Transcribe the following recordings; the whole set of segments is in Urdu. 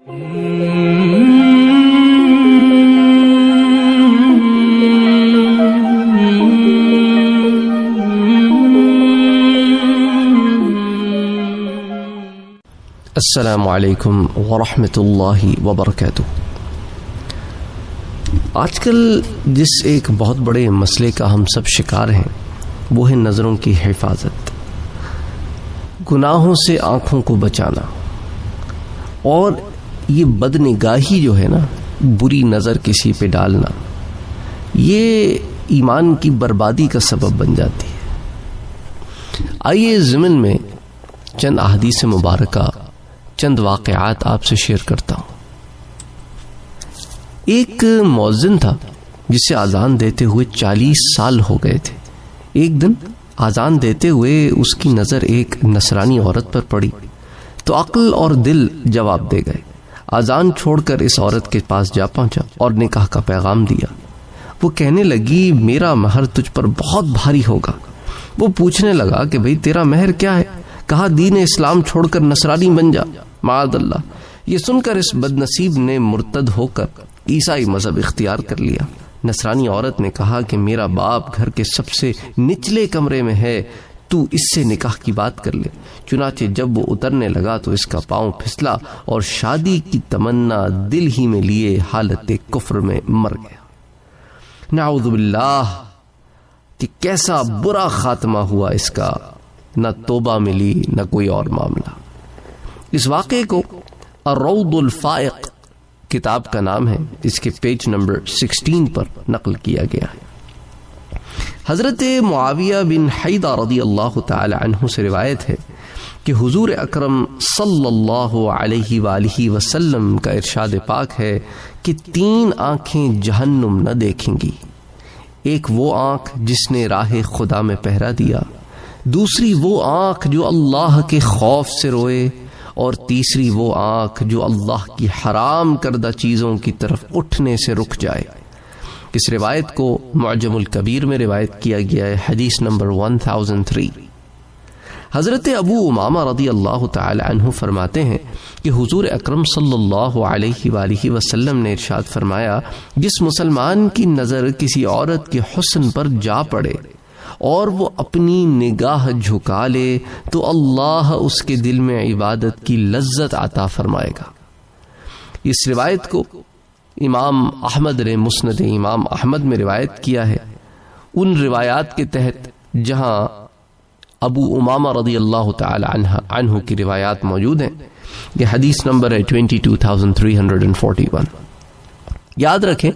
السلام علیکم ورحمۃ اللہ وبرکاتہ۔ آج کل جس ایک بہت بڑے مسئلے کا ہم سب شکار ہیں وہ ہے نظروں کی حفاظت، گناہوں سے آنکھوں کو بچانا، اور یہ بد نگاہی جو ہے نا، بری نظر کسی پہ ڈالنا، یہ ایمان کی بربادی کا سبب بن جاتی ہے۔ آئیے ضمن میں چند احادیث مبارکہ، چند واقعات آپ سے شیئر کرتا ہوں۔ ایک مؤذن تھا جسے اذان دیتے ہوئے 40 سال ہو گئے تھے۔ ایک دن اذان دیتے ہوئے اس کی نظر ایک نصرانی عورت پر پڑی تو عقل اور دل جواب دے گئے۔ اذان چھوڑ کر اس عورت کے پاس جا پہنچا اور نکاح کا پیغام دیا۔ وہ کہنے لگی میرا مہر تجھ پر بہت بھاری ہوگا۔ وہ پوچھنے لگا کہ بھئی تیرا مہر کیا ہے؟ کہا دین اسلام چھوڑ کر نصرانی بن جا۔ معاذ اللہ۔ یہ سن کر اس بد نصیب نے مرتد ہو کر عیسائی مذہب اختیار کر لیا۔ نصرانی عورت نے کہا کہ میرا باپ گھر کے سب سے نچلے کمرے میں ہے، تو اس سے نکاح کی بات کر لے۔ چنانچہ جب وہ اترنے لگا تو اس کا پاؤں پھسلا اور شادی کی تمنا دل ہی میں لیے حالت کفر میں مر گیا۔ نعوذ باللہ، کہ کیسا برا خاتمہ ہوا اس کا، نہ توبہ ملی نہ کوئی اور معاملہ۔ اس واقعے کو الروض الفائق کتاب کا نام ہے، اس کے پیج نمبر 16 پر نقل کیا گیا ہے۔ حضرت معاویہ بن حیدہ رضی اللہ تعالی عنہ سے روایت ہے کہ حضور اکرم صلی اللہ علیہ وآلہ وسلم کا ارشاد پاک ہے کہ 3 آنکھیں جہنم نہ دیکھیں گی۔ ایک وہ آنکھ جس نے راہ خدا میں پہرا دیا، دوسری وہ آنکھ جو اللہ کے خوف سے روئے، اور تیسری وہ آنکھ جو اللہ کی حرام کردہ چیزوں کی طرف اٹھنے سے رک جائے۔ اس روایت کو معجم الکبیر میں روایت کیا گیا ہے، حدیث نمبر 1003۔ حضرت ابو امامہ رضی اللہ تعالی عنہ فرماتے ہیں کہ حضور اکرم صلی اللہ علیہ وآلہ وسلم نے ارشاد فرمایا، جس مسلمان کی نظر کسی عورت کے حسن پر جا پڑے اور وہ اپنی نگاہ جھکا لے تو اللہ اس کے دل میں عبادت کی لذت عطا فرمائے گا۔ اس روایت کو امام احمد نے مسند امام احمد میں روایت کیا ہے، ان روایات کے تحت جہاں ابو امامہ رضی اللہ تعالی عنہ کی روایات موجود ہیں۔ یہ حدیث نمبر ہے 22,341۔ یاد رکھیں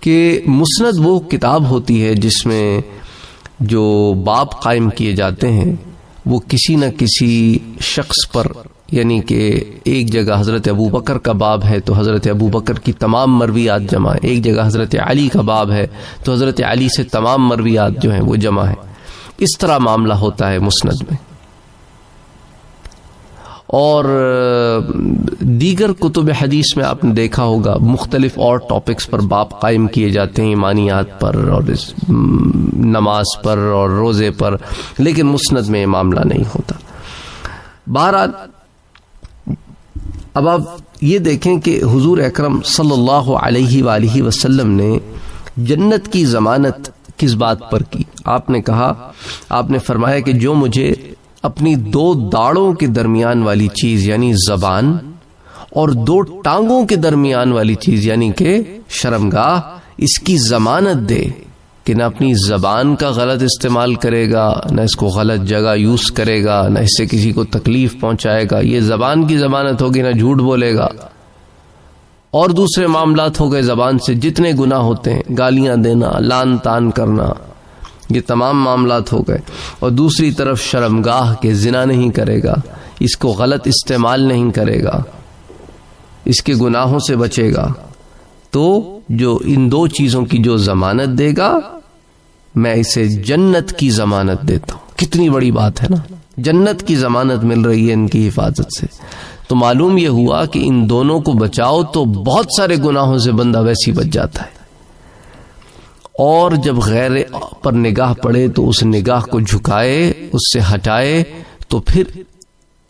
کہ مسند وہ کتاب ہوتی ہے جس میں جو باب قائم کیے جاتے ہیں وہ کسی نہ کسی شخص پر، یعنی کہ ایک جگہ حضرت ابو بکر کا باب ہے تو حضرت ابو بکر کی تمام مرویات جمع ہیں، ایک جگہ حضرت علی کا باب ہے تو حضرت علی سے تمام مرویات جو ہیں وہ جمع ہیں۔ اس طرح معاملہ ہوتا ہے مسند میں۔ اور دیگر کتب حدیث میں آپ نے دیکھا ہوگا مختلف اور ٹاپکس پر باب قائم کیے جاتے ہیں، ایمانیات پر اور نماز پر اور روزے پر، لیکن مسند میں یہ معاملہ نہیں ہوتا۔ بہرحال اب آپ یہ دیکھیں کہ حضور اکرم صلی اللہ علیہ وآلہ وسلم نے جنت کی ضمانت کس بات پر کی؟ آپ نے کہا، آپ نے فرمایا کہ جو مجھے اپنی 2 داڑوں کے درمیان والی چیز یعنی زبان اور 2 ٹانگوں کے درمیان والی چیز یعنی کہ شرمگاہ، اس کی ضمانت دے کہ نہ اپنی زبان کا غلط استعمال کرے گا، نہ اس کو غلط جگہ یوز کرے گا، نہ اس سے کسی کو تکلیف پہنچائے گا، یہ زبان کی ضمانت ہوگی، نہ جھوٹ بولے گا۔ اور دوسرے معاملات ہو گئے زبان سے جتنے گناہ ہوتے ہیں، گالیاں دینا، لان تان کرنا، یہ تمام معاملات ہو گئے۔ اور دوسری طرف شرمگاہ کے زنا نہیں کرے گا، اس کو غلط استعمال نہیں کرے گا، اس کے گناہوں سے بچے گا، تو جو ان 2 چیزوں کی جو ضمانت دے گا میں اسے جنت کی ضمانت دیتا ہوں۔ کتنی بڑی بات ہے نا، جنت کی ضمانت مل رہی ہے ان کی حفاظت سے۔ تو معلوم یہ ہوا کہ ان دونوں کو بچاؤ تو بہت سارے گناہوں سے بندہ ویسی بچ جاتا ہے، اور جب غیر پر نگاہ پڑے تو اس نگاہ کو جھکائے، اس سے ہٹائے، تو پھر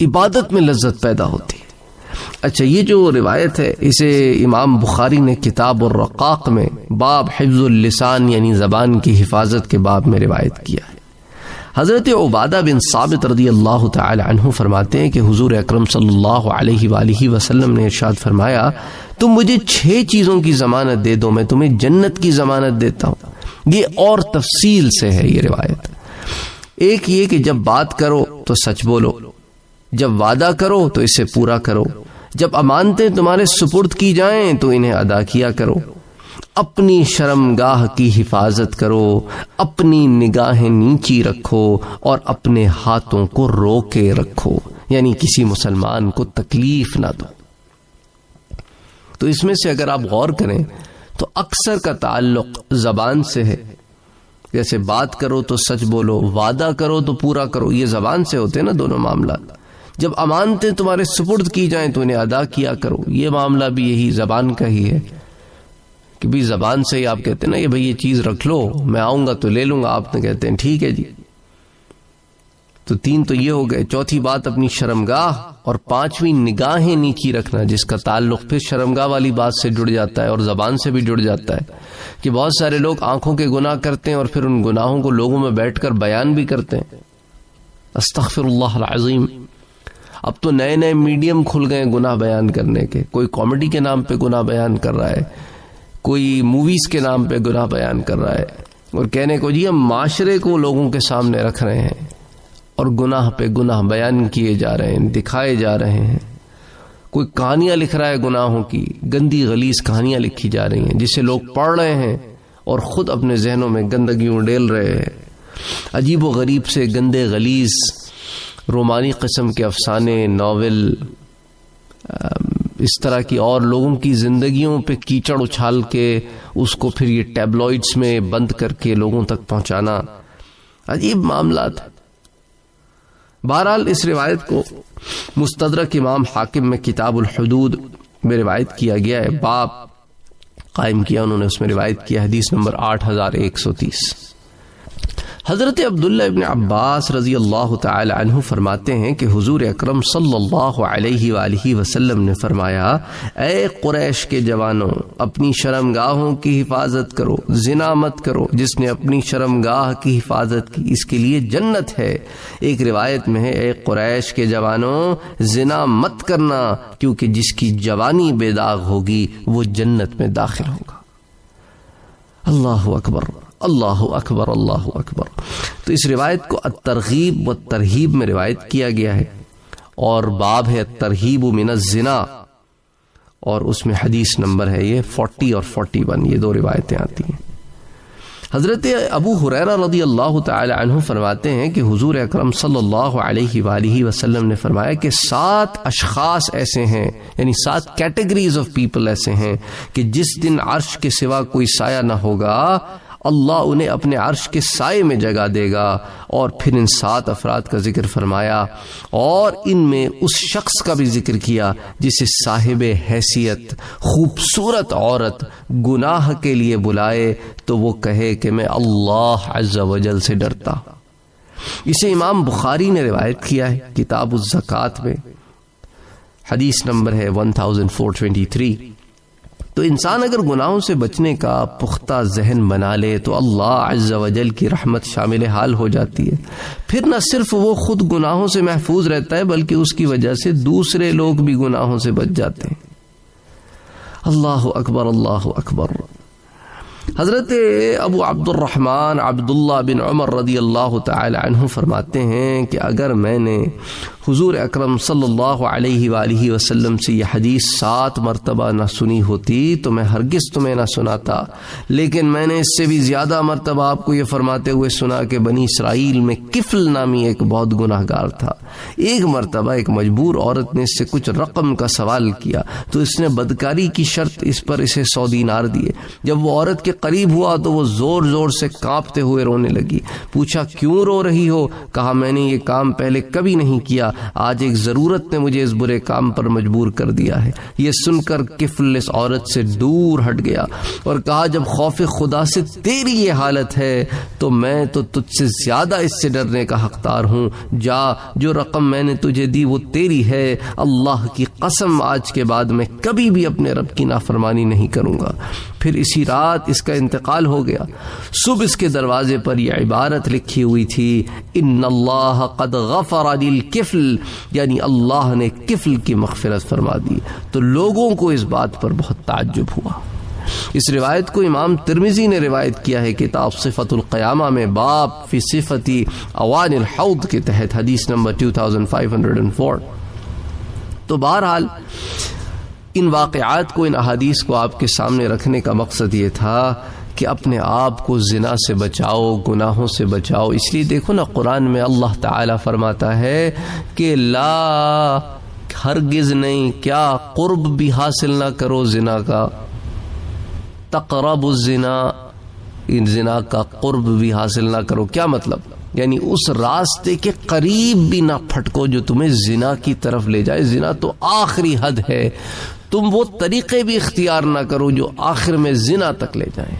عبادت میں لذت پیدا ہوتی ہے۔ اچھا، یہ جو روایت ہے اسے امام بخاری نے کتاب الرقاق میں باب حفظ اللسان یعنی زبان کی حفاظت کے باب میں روایت کیا ہے۔ حضرت عبادہ بن ثابت رضی اللہ تعالی عنہ فرماتے ہیں کہ حضور اکرم صلی اللہ علیہ وآلہ وسلم نے ارشاد فرمایا، تم مجھے 6 چیزوں کی ضمانت دے دو، میں تمہیں جنت کی ضمانت دیتا ہوں۔ یہ اور تفصیل سے ہے یہ روایت۔ ایک یہ کہ جب بات کرو تو سچ بولو، جب وعدہ کرو تو اسے پورا کرو، جب امانتیں تمہارے سپرد کی جائیں تو انہیں ادا کیا کرو، اپنی شرمگاہ کی حفاظت کرو، اپنی نگاہیں نیچی رکھو اور اپنے ہاتھوں کو روکے رکھو، یعنی کسی مسلمان کو تکلیف نہ دو۔ تو اس میں سے اگر آپ غور کریں تو اکثر کا تعلق زبان سے ہے، جیسے بات کرو تو سچ بولو، وعدہ کرو تو پورا کرو، یہ زبان سے ہوتے ہیں نا دونوں معاملات۔ جب امانتیں تمہارے سپرد کی جائیں تو انہیں ادا کیا کرو، یہ معاملہ بھی یہی زبان کا ہی ہے کہ بھی زبان سے ہی آپ کہتے ہیں نا یہ بھئی یہ چیز رکھ لو، میں آؤں گا تو لے لوں گا، آپ نے کہتے ہیں ٹھیک ہے جی۔ تو 3 تو یہ ہو گئے۔ چوتھی بات اپنی شرمگاہ، اور 5ویں نگاہیں نیچی رکھنا، جس کا تعلق پھر شرمگاہ والی بات سے جڑ جاتا ہے اور زبان سے بھی جڑ جاتا ہے کہ بہت سارے لوگ آنکھوں کے گناہ کرتے ہیں اور پھر ان گناہوں کو لوگوں میں بیٹھ کر بیان بھی کرتے ہیں۔ استغفر اللہ العظیم۔ اب تو نئے نئے میڈیم کھل گئے گناہ بیان کرنے کے، کوئی کامیڈی کے نام پہ گناہ بیان کر رہا ہے، کوئی موویز کے نام پہ گناہ بیان کر رہا ہے، اور کہنے کو جی ہم معاشرے کو لوگوں کے سامنے رکھ رہے ہیں، اور گناہ پہ گناہ بیان کیے جا رہے ہیں، دکھائے جا رہے ہیں۔ کوئی کہانیاں لکھ رہا ہے گناہوں کی، گندی غلیظ کہانیاں لکھی جا رہی ہیں جسے لوگ پڑھ رہے ہیں اور خود اپنے ذہنوں میں گندگیوں ڈیل رہے ہیں۔ عجیب و غریب سے گندے غلیظ رومانی قسم کے افسانے، ناول، اس طرح کی اور لوگوں کی زندگیوں پہ کیچڑ اچھال کے اس کو پھر یہ ٹیبلوئڈز میں بند کر کے لوگوں تک پہنچانا، عجیب معاملات۔ بہرحال اس روایت کو مستدرک امام حاکم میں کتاب الحدود میں روایت کیا گیا ہے، باب قائم کیا انہوں نے، اس میں روایت کیا حدیث نمبر 8130۔ حضرت عبداللہ ابن عباس رضی اللہ تعالی عنہ فرماتے ہیں کہ حضور اکرم صلی اللہ علیہ وآلہ وسلم نے فرمایا، اے قریش کے جوانوں، اپنی شرمگاہوں کی حفاظت کرو، زنا مت کرو، جس نے اپنی شرمگاہ کی حفاظت کی اس کے لیے جنت ہے۔ ایک روایت میں ہے، اے قریش کے جوانوں، زنا مت کرنا، کیونکہ جس کی جوانی بے داغ ہوگی وہ جنت میں داخل ہوگا۔ اللہ اکبر، اللہ اکبر، اللہ اکبر۔ تو اس روایت کو الترغیب و ترہیب میں روایت کیا گیا ہے، اور باب ہے الترہیب من الزنا، اور اس میں حدیث نمبر ہے یہ 40 اور 41، یہ 2 روایتیں آتی ہیں۔ حضرت ابو ہریرہ رضی اللہ تعالی عنہ فرماتے ہیں کہ حضور اکرم صلی اللہ علیہ وآلہ وسلم نے فرمایا کہ 7 اشخاص ایسے ہیں، یعنی 7 کیٹیگریز آف پیپل ایسے ہیں کہ جس دن عرش کے سوا کوئی سایہ نہ ہوگا، اللہ انہیں اپنے عرش کے سائے میں جگہ دے گا۔ اور پھر ان 7 افراد کا ذکر فرمایا، اور ان میں اس شخص کا بھی ذکر کیا جسے صاحب حیثیت خوبصورت عورت گناہ کے لیے بلائے تو وہ کہے کہ میں اللہ عز و جل سے ڈرتا۔ اسے امام بخاری نے روایت کیا ہے کتاب الزکوٰۃ میں، حدیث نمبر ہے 1423۔ تو انسان اگر گناہوں سے بچنے کا پختہ ذہن بنا لے تو اللہ عز و جل کی رحمت شامل حال ہو جاتی ہے۔ پھر نہ صرف وہ خود گناہوں سے محفوظ رہتا ہے بلکہ اس کی وجہ سے دوسرے لوگ بھی گناہوں سے بچ جاتے ہیں۔ اللہ اکبر، اللہ اکبر۔ حضرت ابو عبد الرحمن عبداللہ بن عمر رضی اللہ تعالی عنہ فرماتے ہیں کہ اگر میں نے حضور اکرم صلی اللہ علیہ وآلہ وسلم سے یہ حدیث 7 مرتبہ نہ سنی ہوتی تو میں ہرگز تمہیں نہ سناتا، لیکن میں نے اس سے بھی زیادہ مرتبہ آپ کو یہ فرماتے ہوئے سنا کہ بنی اسرائیل میں کفل نامی ایک بہت گناہ گار تھا۔ ایک مرتبہ ایک مجبور عورت نے اس سے کچھ رقم کا سوال کیا تو اس نے بدکاری کی شرط اس پر اسے 100 دینار دیے۔ جب وہ عورت کے قریب ہوا تو وہ زور زور سے کانپتے ہوئے رونے لگی. پوچھا کیوں رو رہی ہو؟ کہا میں نے یہ کام پہلے کبھی نہیں کیا, آج ایک ضرورت نے مجھے اس برے کام پر مجبور کر دیا ہے. یہ سن کر کفل اس عورت سے دور ہٹ گیا اور کہا جب خوف خدا سے تیری یہ حالت ہے تو میں تو تجھ سے زیادہ اس سے ڈرنے کا حقدار ہوں. جا, جو رقم میں نے تجھے دی وہ تیری ہے. اللہ کی قسم آج کے بعد میں کبھی بھی اپنے رب کی نافرمانی نہیں کروں گا. پھر اسی رات اس کا انتقال ہو گیا. صبح اس کے دروازے پر یہ عبارت لکھی ہوئی تھی, ان اللہ قد غفر للکفل, یعنی اللہ نے کفل کی مغفرت فرما دی. تو لوگوں کو اس بات پر بہت تعجب ہوا. اس روایت کو امام ترمذی نے روایت کیا ہے کتاب صفت القیامہ میں, باب فی صفت اوان الحوض کے تحت, حدیث نمبر 2504. تو بہرحال ان واقعات کو, ان احادیث کو آپ کے سامنے رکھنے کا مقصد یہ تھا کہ اپنے آپ کو زنا سے بچاؤ, گناہوں سے بچاؤ. اس لیے دیکھو نا قرآن میں اللہ تعالی فرماتا ہے کہ لا, ہرگز نہیں, کیا قرب بھی حاصل نہ کرو زنا کا, تقرب الزنا, ان زنا کا قرب بھی حاصل نہ کرو. کیا مطلب؟ یعنی اس راستے کے قریب بھی نہ پھٹکو جو تمہیں زنا کی طرف لے جائے. زنا تو آخری حد ہے, تم وہ طریقے بھی اختیار نہ کرو جو آخر میں زنا تک لے جائیں.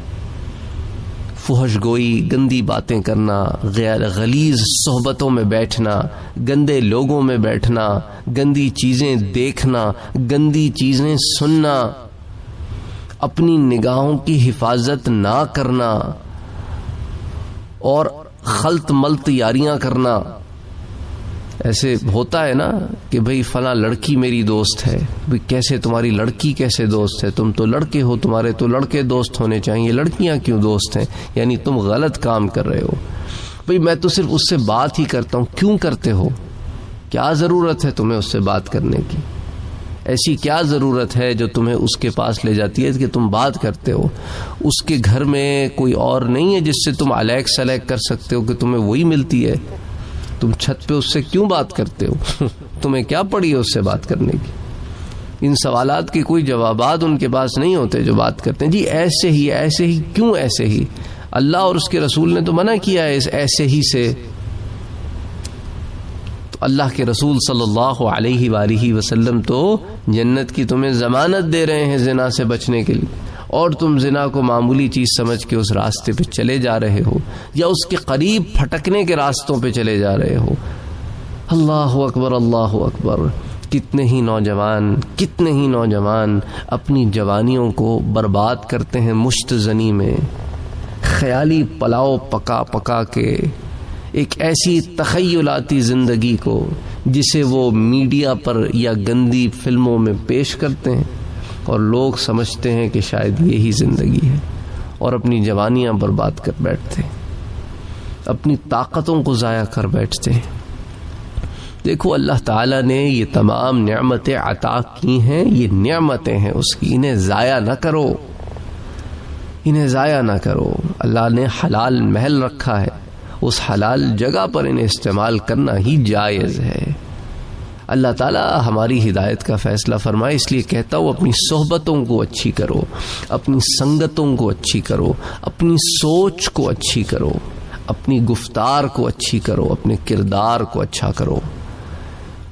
فحش گوئی, گندی باتیں کرنا, غیر غلیظ صحبتوں میں بیٹھنا, گندے لوگوں میں بیٹھنا, گندی چیزیں دیکھنا, گندی چیزیں سننا, اپنی نگاہوں کی حفاظت نہ کرنا اور خلط ملط یاریاں کرنا. ایسے ہوتا ہے نا کہ بھئی فلاں لڑکی میری دوست ہے. بھئی کیسے تمہاری لڑکی کیسے دوست ہے؟ تم تو لڑکے ہو, تمہارے تو لڑکے دوست ہونے چاہیے, لڑکیاں کیوں دوست ہیں؟ یعنی تم غلط کام کر رہے ہو. بھئی میں تو صرف اس سے بات ہی کرتا ہوں. کیوں کرتے ہو؟ کیا ضرورت ہے تمہیں اس سے بات کرنے کی؟ ایسی کیا ضرورت ہے جو تمہیں اس کے پاس لے جاتی ہے کہ تم بات کرتے ہو؟ اس کے گھر میں کوئی اور نہیں ہے جس سے تم الیک سلیک کر سکتے ہو کہ تمہیں وہی ملتی ہے؟ تم چھت پہ اس سے کیوں بات کرتے ہو؟ تمہیں کیا پڑی ہے اس سے بات کرنے کی؟ ان سوالات کے کوئی جوابات ان کے پاس نہیں ہوتے جو بات کرتے ہیں. جی ایسے ہی, ایسے ہی, کیوں ایسے ہی؟ اللہ اور اس کے رسول نے تو منع کیا ہے اس ایسے ہی سے. اللہ کے رسول صلی اللہ علیہ وآلہ وسلم تو جنت کی تمہیں ضمانت دے رہے ہیں زنا سے بچنے کے لیے, اور تم زنا کو معمولی چیز سمجھ کے اس راستے پہ چلے جا رہے ہو, یا اس کے قریب پھٹکنے کے راستوں پہ چلے جا رہے ہو. اللہ اکبر, اللہ اکبر. کتنے ہی نوجوان اپنی جوانیوں کو برباد کرتے ہیں مشت زنی میں, خیالی پلاؤ پکا پکا کے, ایک ایسی تخیلاتی زندگی کو جسے وہ میڈیا پر یا گندی فلموں میں پیش کرتے ہیں, اور لوگ سمجھتے ہیں کہ شاید یہی زندگی ہے, اور اپنی جوانیاں برباد کر بیٹھتے ہیں, اپنی طاقتوں کو ضائع کر بیٹھتے ہیں. دیکھو اللہ تعالیٰ نے یہ تمام نعمتیں عطا کی ہیں, یہ نعمتیں ہیں اس کی, انہیں ضائع نہ کرو, انہیں ضائع نہ کرو. اللہ نے حلال محل رکھا ہے, اس حلال جگہ پر انہیں استعمال کرنا ہی جائز ہے. اللہ تعالیٰ ہماری ہدایت کا فیصلہ فرمائے. اس لیے کہتا ہوں اپنی صحبتوں کو اچھی کرو, اپنی سنگتوں کو اچھی کرو, اپنی سوچ کو اچھی کرو, اپنی گفتار کو اچھی کرو, اپنے کردار کو اچھا کرو.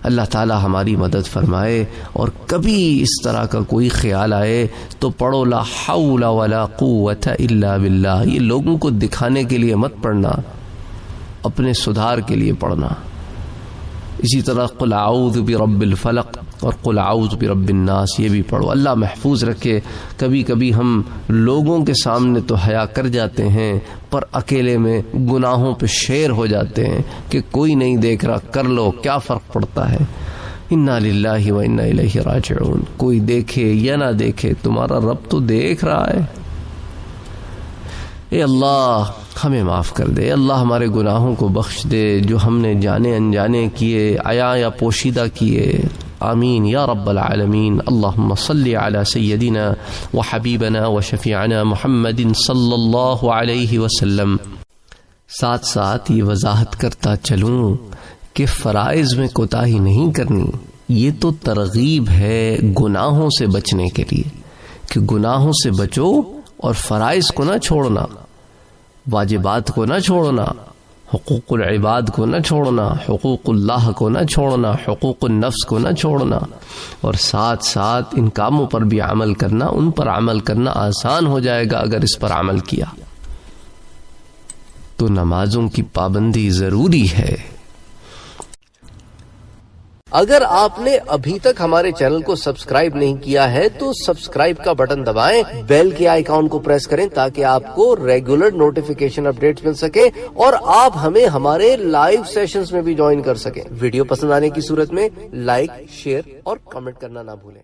اللہ تعالیٰ ہماری مدد فرمائے. اور کبھی اس طرح کا کوئی خیال آئے تو پڑھو لا حول ولا قوت الا باللہ. یہ لوگوں کو دکھانے کے لیے مت پڑھنا, اپنے سدھار کے لیے پڑھنا. اسی طرح قل اعوذ برب الفلق اور قل اعوذ برب الناس, یہ بھی پڑھو. اللہ محفوظ رکھے. کبھی کبھی ہم لوگوں کے سامنے تو حیا کر جاتے ہیں, پر اکیلے میں گناہوں پہ شیر ہو جاتے ہیں کہ کوئی نہیں دیکھ رہا, کر لو, کیا فرق پڑتا ہے. انا للہ و انا الیہ راجعون. کوئی دیکھے یا نہ دیکھے, تمہارا رب تو دیکھ رہا ہے. اے اللہ ہمیں معاف کر دے. اللہ ہمارے گناہوں کو بخش دے جو ہم نے جانے انجانے کیے, عیا یا پوشیدہ کیے. آمین یا رب العالمین. اللہم صلی علی سیدنا و حبیبنا و شفیعنا محمد صلی اللہ علیہ وسلم. ساتھ ساتھ یہ وضاحت کرتا چلوں کہ فرائض میں کوتاہی نہیں کرنی. یہ تو ترغیب ہے گناہوں سے بچنے کے لیے کہ گناہوں سے بچو اور فرائض کو نہ چھوڑنا، واجبات کو نہ چھوڑنا، حقوق العباد کو نہ چھوڑنا، حقوق اللہ کو نہ چھوڑنا، حقوق النفس کو نہ چھوڑنا، اور ساتھ ساتھ ان کاموں پر بھی عمل کرنا، ان پر عمل کرنا آسان ہو جائے گا اگر اس پر عمل کیا۔ تو نمازوں کی پابندی ضروری ہے۔ اگر آپ نے ابھی تک ہمارے چینل کو سبسکرائب نہیں کیا ہے تو سبسکرائب کا بٹن دبائیں، بیل کے آئیکن کو پریس کریں تاکہ آپ کو ریگولر نوٹیفیکیشن اپڈیٹس مل سکے اور آپ ہمیں ہمارے لائیو سیشنز میں بھی جوائن کر سکیں۔ ویڈیو پسند آنے کی صورت میں لائک، شیئر اور کمنٹ کرنا نہ بھولیں۔